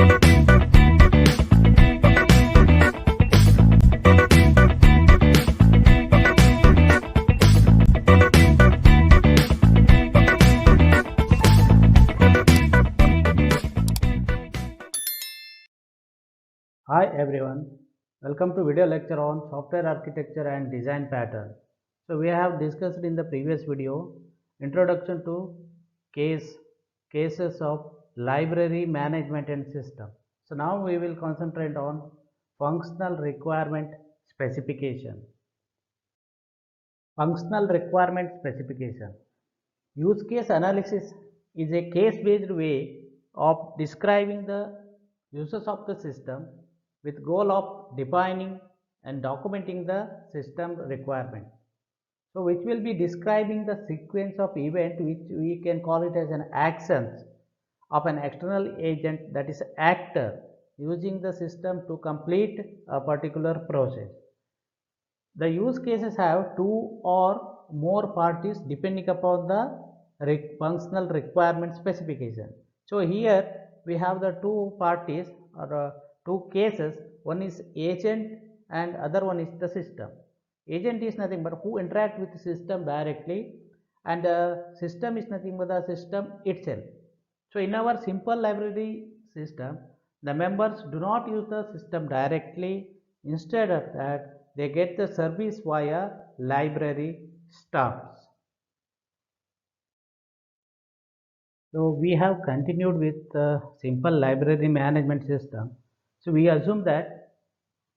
Hi everyone, welcome to video lecture on software architecture and design pattern. So we have discussed in the previous video introduction to cases of library management and system. So now we will concentrate on functional requirement specification. Functional requirement specification. Use case analysis is a case-based way of describing the uses of the system with goal of defining and documenting the system requirement. So which will be describing the sequence of event which we can call it as an actions of an external agent, that is actor, using the system to complete a particular process. The use cases have two or more parties depending upon the functional requirement specification. So here we have the two parties or two cases. One is agent and other one is the system. Agent is nothing but who interact with the system directly, and the system is nothing but the system itself. So in our simple library system, the members do not use the system directly. Instead of that, they get the service via library staffs. So we have continued with the simple library management system. So we assume that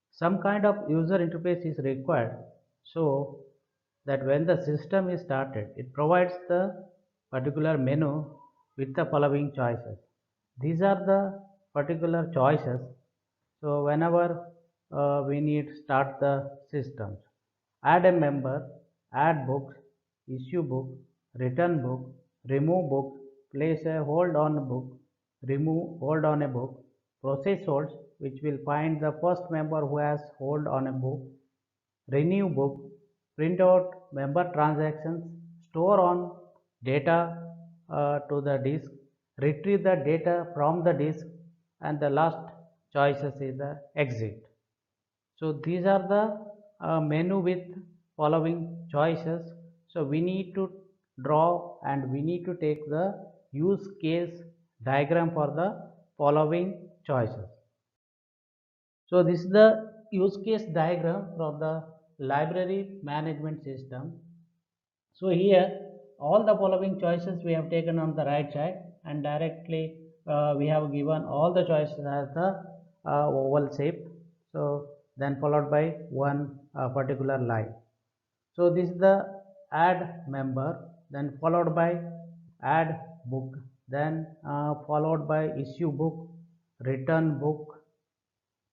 some kind of user interface is required, so that when the system is started, it provides the particular menu with the following choices. These are the particular choices. So whenever we need start the systems, add a member, add books, issue book, return book, remove book, place a hold on a book, remove hold on a book, process holds, which will find the first member who has hold on a book, renew book, print out member transactions, store on data to the disk, retrieve the data from the disk, and the last choices is the exit. So these are the menu with following choices. So we need to draw and we need to take the use case diagram for the following choices. So this is the use case diagram from the library management system. So here all the following choices we have taken on the right side, and directly we have given all the choices as the oval shape. So then followed by one particular line. So this is the add member, then followed by add book, then followed by issue book, return book,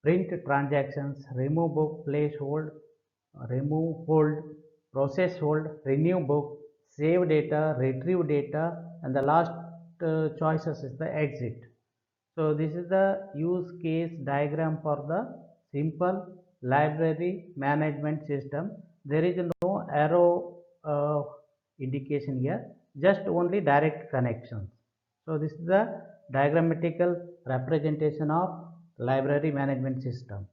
print transactions, remove book, place hold, remove hold, process hold, renew book, save data, retrieve data, and the last choices is the exit. So this is the use case diagram for the simple library management system. There is no arrow indication here, just only direct connections. So this is the diagrammatical representation of library management system.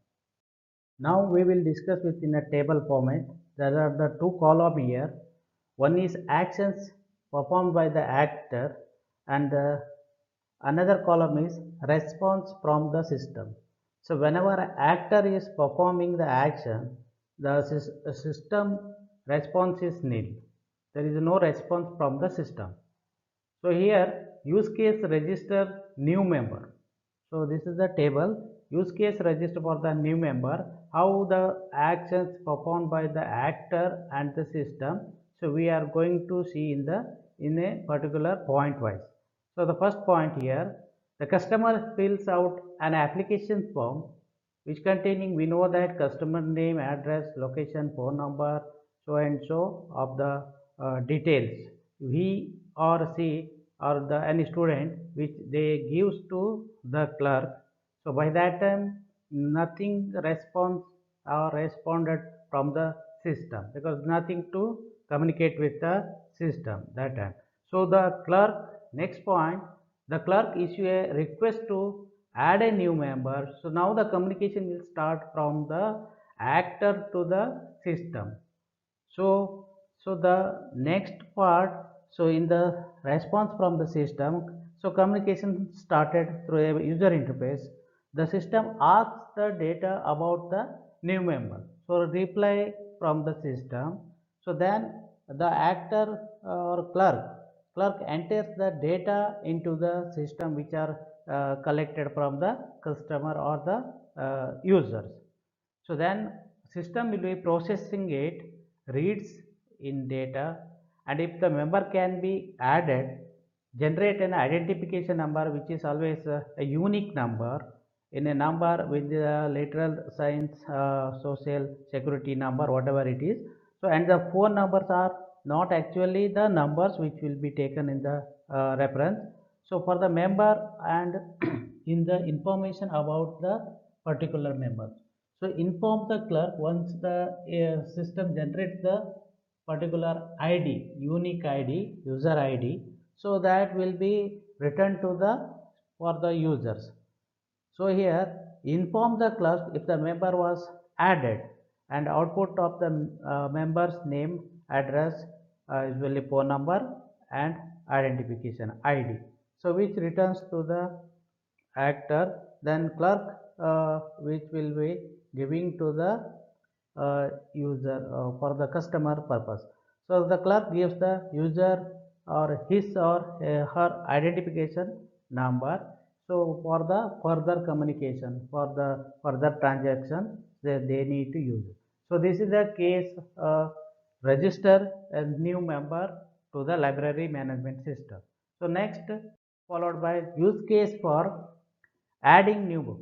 Now we will discuss within a table format. There are the two columns here. One is actions performed by the actor, and another column is response from the system. So whenever an actor is performing the action, the system response is nil. There is no response from the system. So here use case register new member. So this is the table use case register for the new member, how the actions performed by the actor and the system. So we are going to see in a particular point wise. So the first point here, the customer fills out an application form which containing, we know that customer name, address, location, phone number, so and so of the details he or she or the any student which they gives to the clerk. So by that time nothing response or responded from the system, because nothing to communicate with the system that time. So the clerk, next point, the clerk issue a request to add a new member. So now the communication will start from the actor to the system. So the next part, so in the response from the system, so communication started through a user interface. The system asks the data about the new member, so reply from the system. So then the actor or clerk enters the data into the system, which are collected from the customer or the users. So then system will be processing it, reads in data, and if the member can be added, generate an identification number, which is always a unique number, in a number with the literal signs, social security number, whatever it is. So and the phone numbers are not actually the numbers which will be taken in the reference. So for the member and in the information about the particular member. So inform the clerk once the system generates the particular ID, unique ID, user ID. So that will be returned to the for the users. So here inform the clerk if the member was added, and output of the member's name, address, usually phone number and identification ID. So which returns to the actor, then clerk which will be giving to the user for the customer purpose. So the clerk gives the user or his or her identification number. So for the further communication, for the further transaction, they need to use it. So this is the case, register a new member to the library management system. So next, followed by use case for adding new book.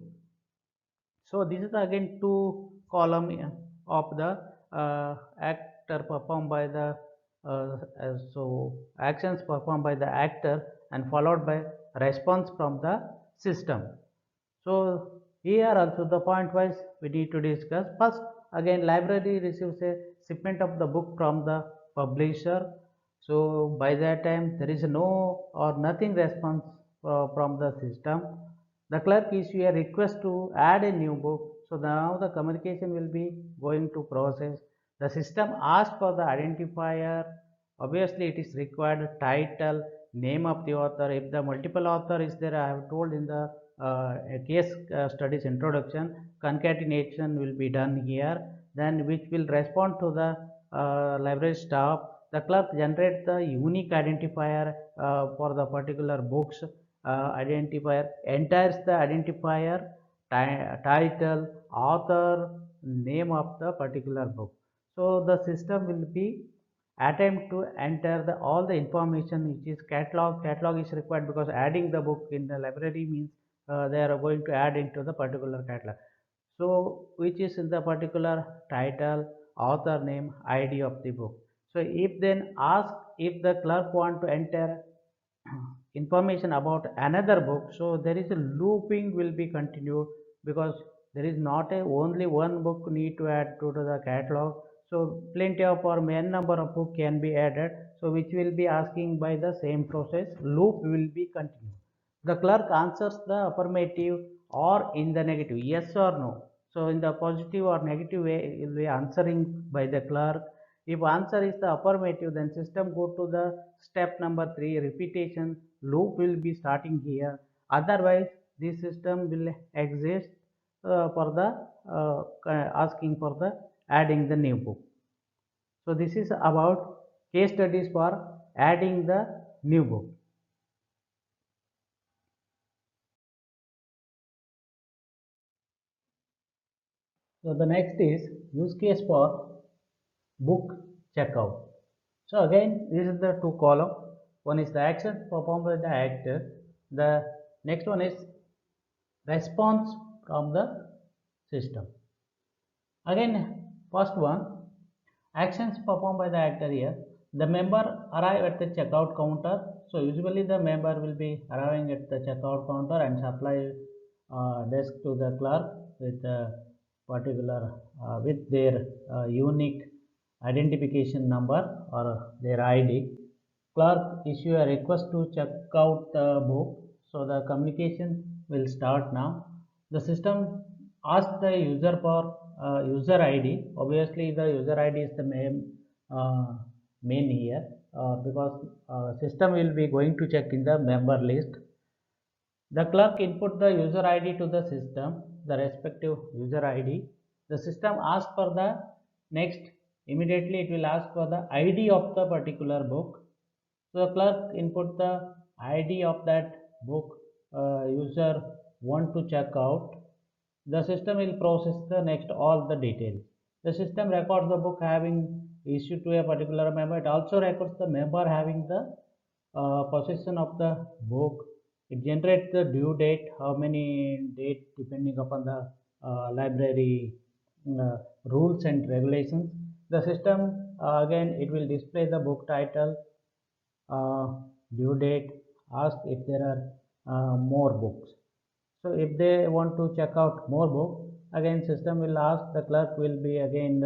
So this is again two column of the actor performed by the so actions performed by the actor and followed by response from the system. So here also the point wise we need to discuss. First, again library receives a shipment of the book from the publisher. So by that time there is no or nothing response from the system. The clerk issue a request to add a new book. So now the communication will be going to process. The system asks for the identifier. Obviously it is required title, name of the author. If the multiple author is there, I have told in the case studies introduction, concatenation will be done here, then which will respond to the library staff. The clerk generates the unique identifier for the particular books. Identifier enters the identifier, title, author, name of the particular book. So the system will be attempt to enter the all the information which is catalog is required, because adding the book in the library means they are going to add into the particular catalog. So which is in the particular title, author name, ID of the book. So if then ask if the clerk want to enter information about another book, so there is a looping will be continued, because there is not a only one book need to add to the catalog. So plenty of or n number of book can be added, so which will be asking by the same process, loop will be continued. The clerk answers the affirmative or in the negative, yes or no. So in the positive or negative way it will be answering by the clerk. If answer is the affirmative, then system go to the step number 3, repetition. Loop will be starting here. Otherwise, this system will exist for the asking for the adding the new book. So this is about case studies for adding the new book. So the next is use case for book checkout. So again, this is the two column. One is the action performed by the actor. The next one is response from the system. Again, first one, actions performed by the actor here. The member arrive at the checkout counter. So usually the member will be arriving at the checkout counter and supply desk to the clerk with a particular with their unique identification number or their ID. Clerk issue a request to check out the book. So the communication will start now. The system asks the user for user ID. Obviously, the user ID is the main here because system will be going to check in the member list. The clerk input the user ID to the system, the respective user ID. The system asks for the next, immediately it will ask for the ID of the particular book. So the clerk input the ID of that book user want to check out. The system will process the next all the details. The system records the book having issued to a particular member. It also records the member having the possession of the book. It generates the due date, how many date depending upon the library uh, rules and regulations. The system again it will display the book title, uh, due date, ask if there are more books. So if they want to check out more book, again system will ask, the clerk will be again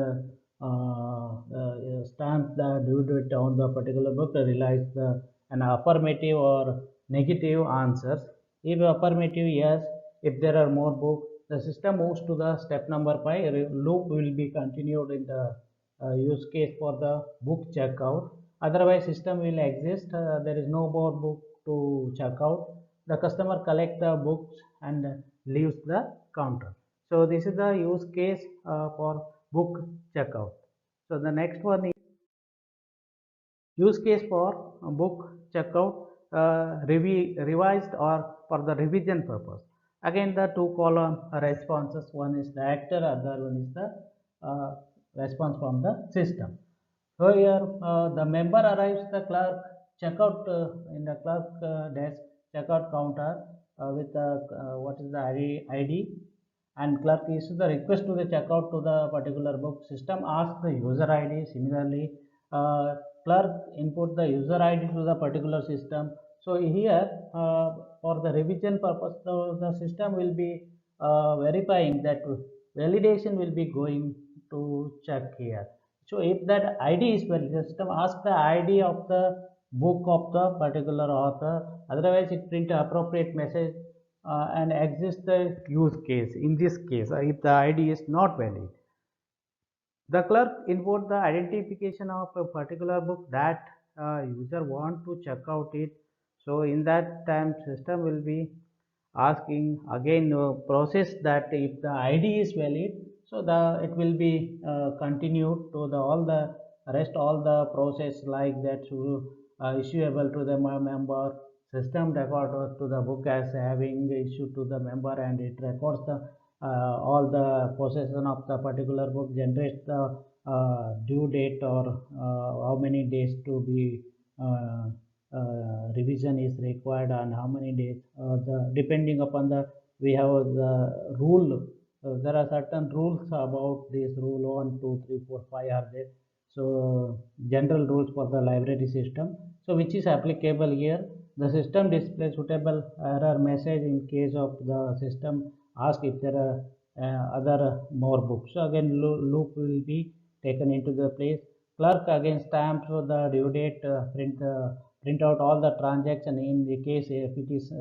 stamp the due date on the particular book to realize the an affirmative or negative answers. If affirmative, yes. If there are more books, the system moves to the step number 5. Loop will be continued in the use case for the book checkout. Otherwise, system will exist. There is no more book to check out. The customer collect the books and leaves the counter. So this is the use case for book checkout. So the next one is use case for book checkout revised or for the revision purpose. Again, the two column responses. One is the actor, other one is the response from the system. So here the member arrives, the clerk checkout in the clerk desk checkout counter with what is the ID, and clerk issues the request to the checkout to the particular book. System asks the user ID. Similarly, clerk input the user ID to the particular system. So here for the revision purpose, the system will be verifying that validation will be going to check here. So if that ID is valid, the system asks the ID of the book of the particular author. Otherwise, it print appropriate message and exists the use case. In this case, if the ID is not valid, the clerk input the identification of a particular book that user want to check out it. So in that time, system will be asking again process that if the ID is valid, so the it will be continued to the all the rest all the process like that to issuable to the member. System record to the book as having issued to the member, and it records the all the possession of the particular book, generates the due date or how many days to be revision is required and how many days the depending upon the we have the rule. There are certain rules about this rule 1 2 3 4 5 are there. So general rules for the library system, so which is applicable here. The system displays suitable error message in case of the system ask if there are other more books. So again loop will be taken into the place. Clerk again stamps the due date, print out all the transaction in the case if it is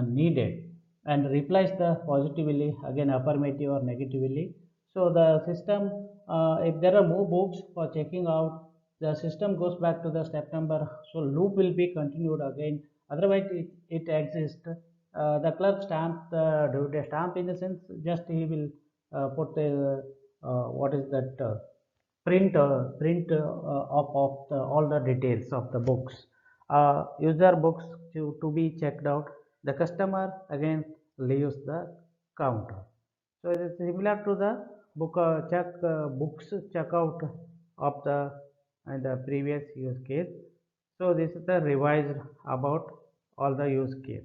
needed, and replies the positively, again affirmative or negatively. So the system, if there are more books for checking out, the system goes back to the step number. So loop will be continued again. Otherwise, it exists. The clerk stamp the due date, stamp in the sense just he will put the what is that print of the, all the details of the books, user books to be checked out. The customer again leaves the counter. So it is similar to the book books checkout of the previous use case. So this is the revised about all the use case.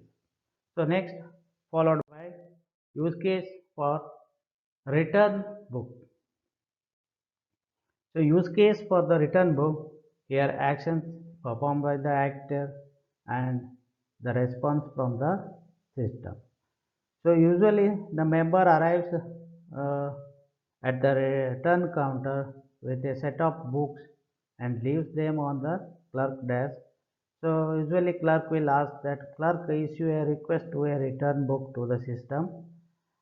So next followed by use case for return book. So use case for the return book, here actions performed by the actor and the response from the system. So usually the member arrives at the return counter with a set of books and leaves them on the clerk desk. So usually clerk will ask that clerk issue a request to a return book to the system,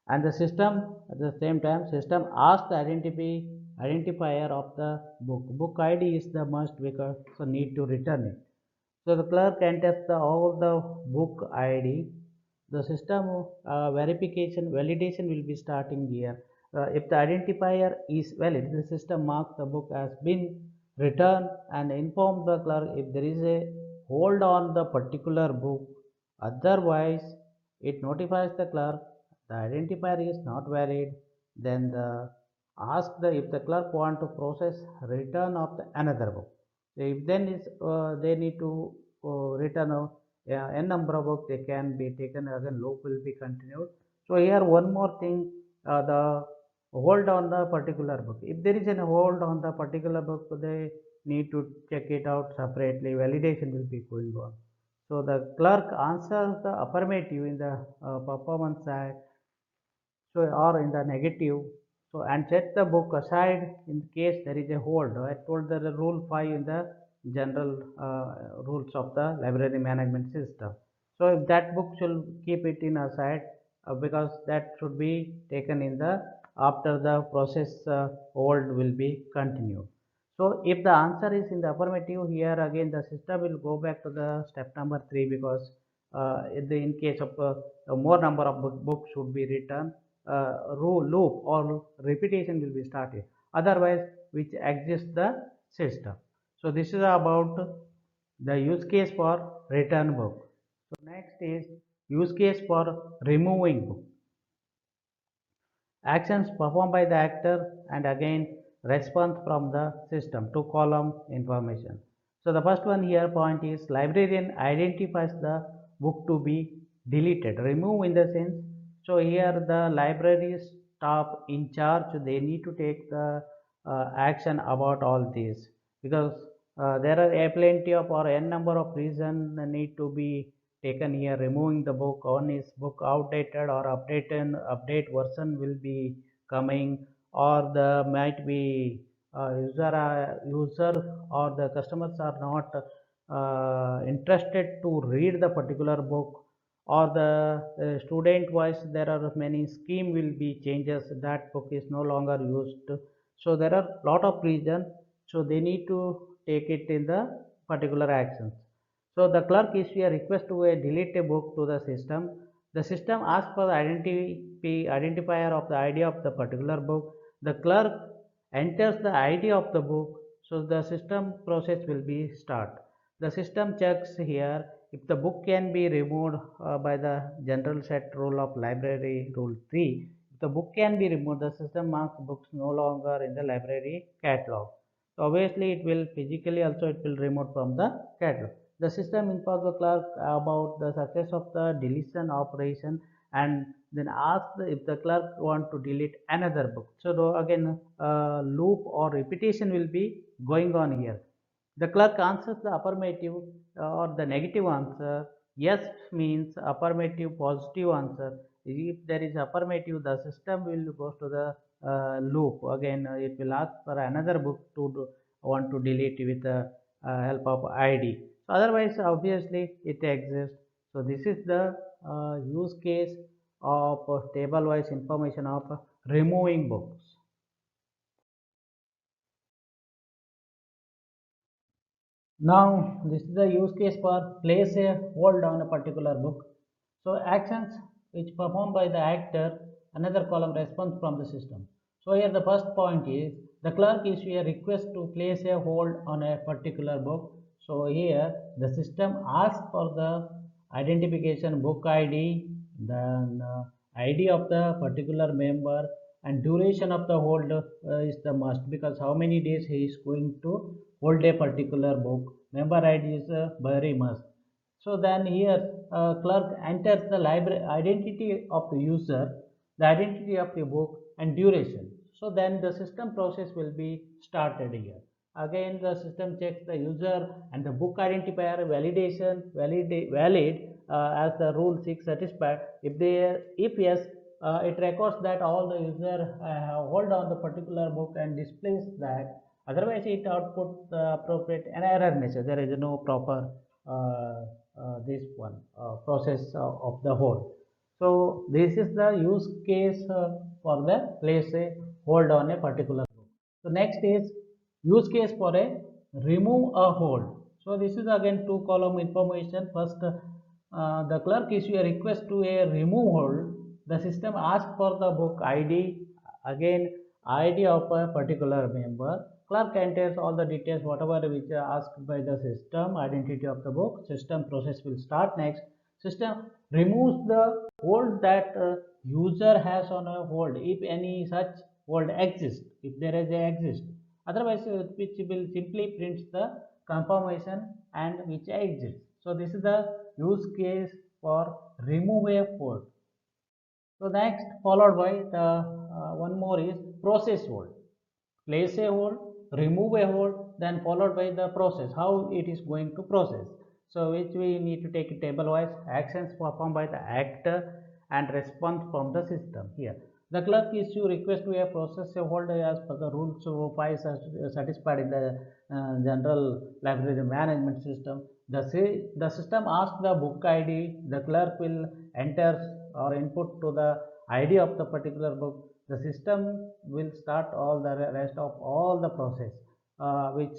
and the system at the same time system asks the identifier of the book. Book ID is the must because so need to return it. So the clerk enters all the book ID. The system verification validation will be starting here. If the identifier is valid, the system marks the book has been returned and inform the clerk if there is a hold on the particular book. Otherwise, it notifies the clerk the identifier is not valid. Then ask the if the clerk want to process return of the another book. If then is they need to return n number of books, they can be taken again. Loop will be continued. So here one more thing, the hold on the particular book. If there is a hold on the particular book, they need to check it out separately. Validation will be going on. So the clerk answers the affirmative in the performance side, so or in the negative, so and set the book aside in case there is a hold. I told the rule 5 in the general rules of the library management system. So if that book should keep it in aside, because that should be taken in the after the process hold will be continued. So if the answer is in the affirmative, here again the system will go back to the step number 3, because in case of more number of books should be written, rule loop or repetition will be started, otherwise which exists the system. So this is about the use case for return book. So next is use case for removing book. Actions performed by the actor and again response from the system, two column information. So the first one here point is librarian identifies the book to be deleted. Remove in the sense, so here the library staff in charge, they need to take the action about all this, because there are a plenty of or n number of reason need to be taken here. Removing the book, one is book outdated or update version will be coming, or the might be user or the customers are not interested to read the particular book, or the student wise there are many scheme will be changes, that book is no longer used. So there are lot of reasons, so they need to take it in the particular actions. So the clerk issue a request to a delete a book to the system. The system asks for the identifier of the ID of the particular book. The clerk enters the ID of the book, so the system process will be start. The system checks here if the book can be removed by the general set rule of library rule 3. If the book can be removed, the system marks books no longer in the library catalog. So obviously it will physically also it will remove from the catalog. The system informs the clerk about the success of the deletion operation, and then ask if the clerk want to delete another book. So again loop or repetition will be going on here. The clerk answers the affirmative or the negative answer. Yes means affirmative, positive answer. If there is affirmative, the system will go to the loop. Again, it will ask for another book to want to delete with the help of ID. So otherwise, obviously, it exists. So this is the use case of table-wise information of removing books. Now, this is the use case for place a hold on a particular book. So, actions which performed by the actor, another column response from the system. So, here the first point is the clerk issue a request to place a hold on a particular book. So, here the system asks for the identification book ID, then ID of the particular member, and duration of the hold is the must, because how many days he is going to hold a particular book. Member ID is very must. So then here clerk enters the library identity of the user, the identity of the book, and duration. So then the system process will be started here. Again the system checks the user and the book identifier validation valid as the rule 6 satisfied. If yes, it records that all the user hold on the particular book and displays that. Otherwise, it outputs the appropriate an error message. There is no proper this one process of the hold. So this is the use case for the place a hold on a particular book. So next is use case for a remove a hold. So this is again two column information. First, the clerk issue a request to a remove hold. The system asks for the book ID, again ID of a particular member. Clerk enters all the details whatever which are asked by the system, identity of the book. System process will start next. System removes the hold that user has on a hold if any such hold exists, if there is a exist. Otherwise, which will simply prints the confirmation and which exists. So this is the use case for remove a hold. So next followed by the one more is process hold. Place a hold, remove a hold, then followed by the process, how it is going to process. So which we need to take it table wise, actions performed by the actor and response from the system. Here the clerk issue request to a process a hold as per the rules of five satisfied in the general library management system. The system asks the book ID, the clerk will enter or input to the ID of the particular book. The system will start all the rest of all the process, which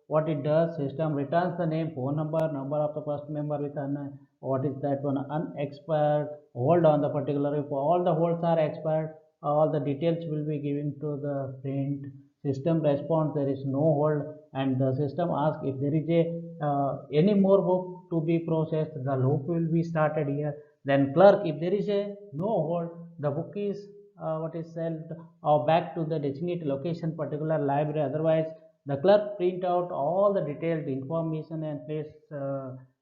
what it does, system returns the name, phone number of the first member with an what is that one unexpired hold on the particular. If all the holds are expired, all the details will be given to the print. System responds there is no hold, and the system asks if there is a any more book to be processed, the loop will be started here. Then clerk, if there is a no hold, the book is what is sent back to the designated location particular library. Otherwise the clerk print out all the detailed information and place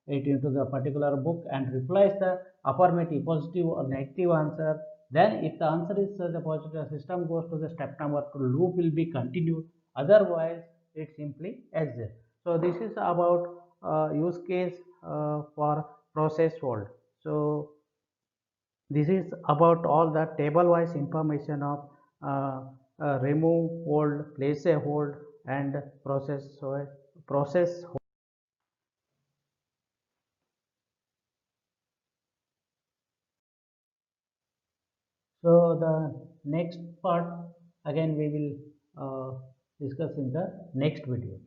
it into the particular book and replies the affirmative, positive or negative answer. Then if the answer is the positive, system goes to the step number 2, loop will be continued. Otherwise it simply exits. So this is about use case for process hold. So this is about all the table wise information of remove hold, place a hold and process hold. So the next part again we will discuss in the next video.